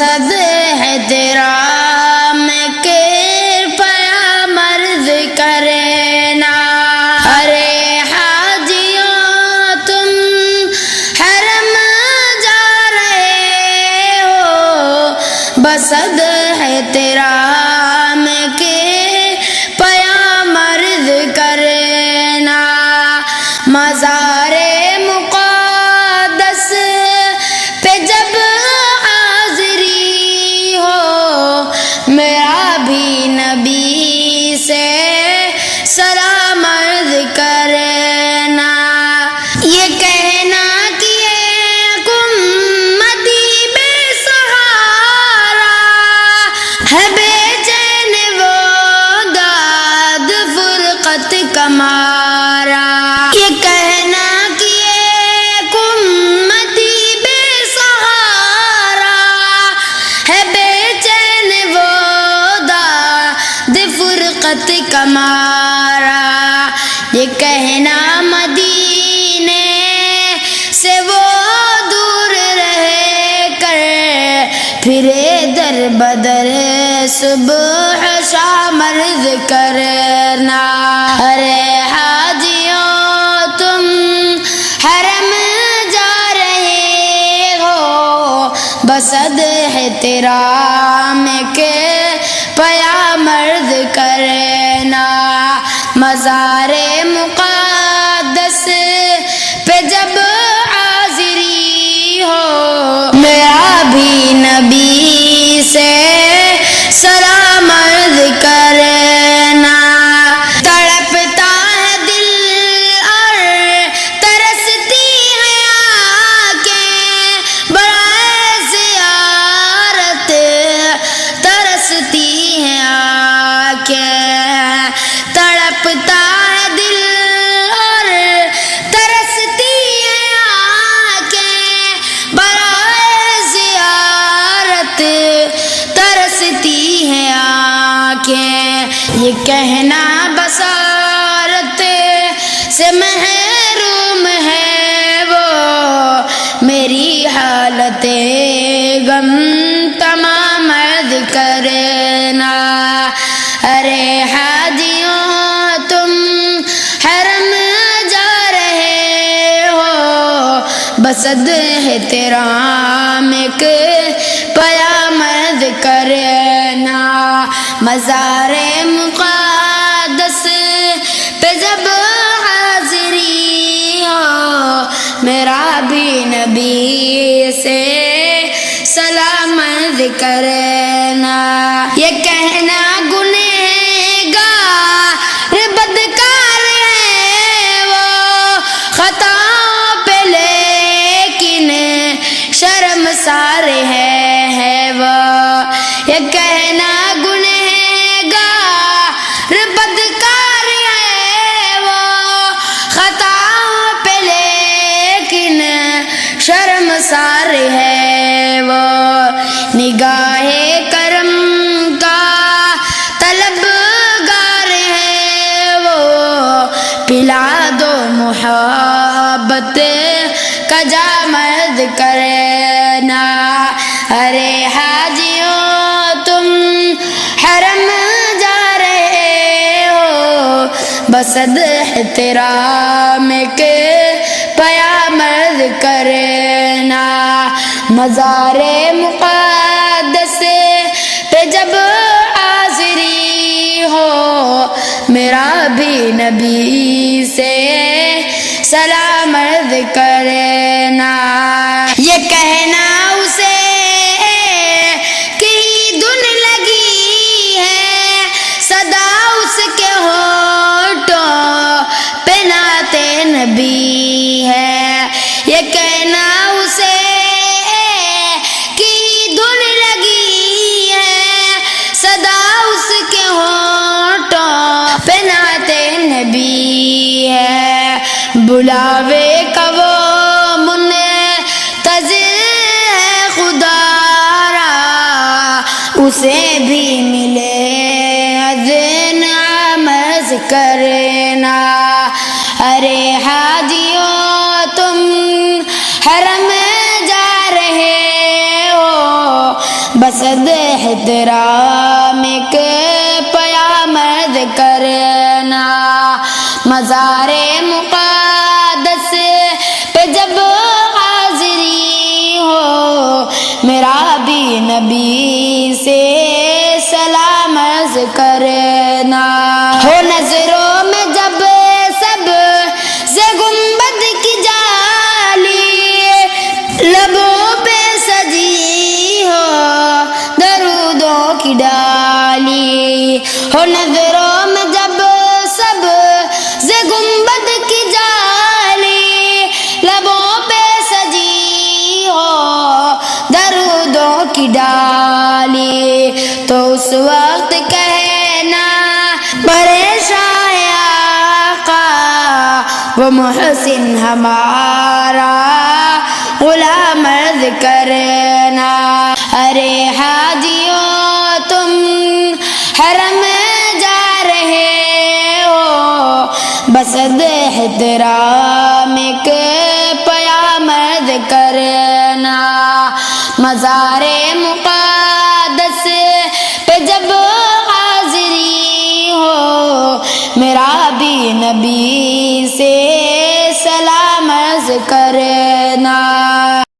بسد ہے تیرا میں کرپیا مرض کرنا. ارے حاجیوں تم حرم جا رہے ہو، بسد ہے تیرا میں کرپیا مرض کرنا. مزار مقدس پہ جب حاضری ہو، میرا بھی نبی سے سلام عرض کرنا. یہ کہنا کہ ایک امتی بے سہارا ہے، بے چین وہ داد فرقت کا مارا. یہ کہنا کہ ایک امتی بے سہارا ہے، بے چین وہ داد فرقت کا مارا. یہ کہنا مدینے سے وہ دور رہ کر پھرے در بدر صبح شام عرض کرنا. ارے حاجیوں تم حرم جا رہے ہو، بسد ہے تیرا میں کرپیا مرض کرنا. مزار مقدس پہ جب حاضری ہو، میرا بھی نبی سے سلام عرض کرنا. تڑپتا ہے دل اور ترستی ہیں آنکھیں برائے زیارت، ترستی ہیں آنکھیں. تڑپتا ہے دل اور ترستی ہیں آنکھیں برائے زیارت، ترستی ہیں آنکھیں. یہ کہنا بصارت سے محروم ہے وہ، میری حالت غم تمام عرض کرنا. ارے حاجیوں تم حرم جا رہے ہو، بسد ہے تیرا میں کرپیا مرض کرنا. مزار مقدس پہ جب حاضری ہو، میرا بھی نبی سے سلام عرض کرنا. یہ کہنا گنہگار بدکار ہے وہ، خطاؤں پہ لیکن شرمسار ہے وہ. یہ کہنا گنہگار بدکار ہے وہ، خطاؤں پہ لیکن شرمسار ہے وہ. نگاہ کرم کا طلبگار ہے وہ، پلا دو محبت کا جام عرض کرنا. ارے حاجیوں تم حرم جا رہے ہو، بسد ہے تیرا میں کرپیا مرض کرنا. مزار مقدس پہ جب حاضری ہو، میرا بھی نبی سے سلام عرض کرنا. یہ کہنا اسے کہ دن لگی ہے، صدا اس کے ہونٹوں پہ نعت نبی ہے. یہ کہنا اسے کہ دن لگی ہے، صدا اس کے ہونٹوں پہ نعت نبی ہے. بلاوے کا وہ منتظر ہے خدا را، اسے بھی ملے اذن عمز کرنا. ارے حاجیوں تم حرم جا رہے ہو، احترام کے پیامد کرنا، مزار مقدس پہ جب حاضری ہو میرا بھی نبی سے سلام عرض کرنا، ہو نظروں میں جب سب سے گنبد کی جالی، لبوں پہ سجی ہو درودوں کی ڈالی، ہو نظروں میں جب سب سے گنبد کی جالی، لبوں پہ سجی ہو درودوں کی ڈالی، تو اس وقت کہنا پریشان آقا وہ محسن ہمارا غلام عرض کرنا، ارے حاجیوں تم حرم جا رہے ہو بس احترام کے پیام عرض کرنا، مزار مقدس پہ جب حاضری ہو میرا بھی نبی سے سلام عرض کرنا۔